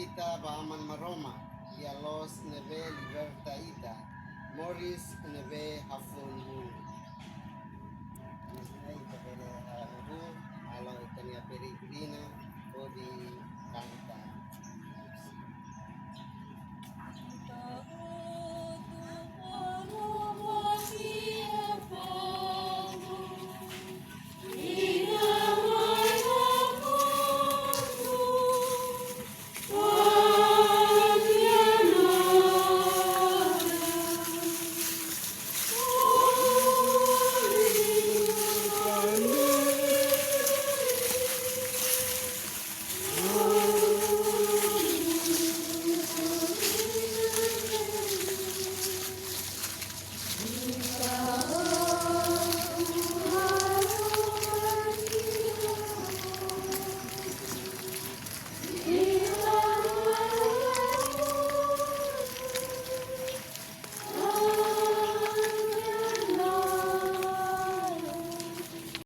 Ita Baaman Maroma, y a los Neve Libertaita, Morris Neve Hafun Mungu. Nisna ita pere Alo Itania Peregrina, o di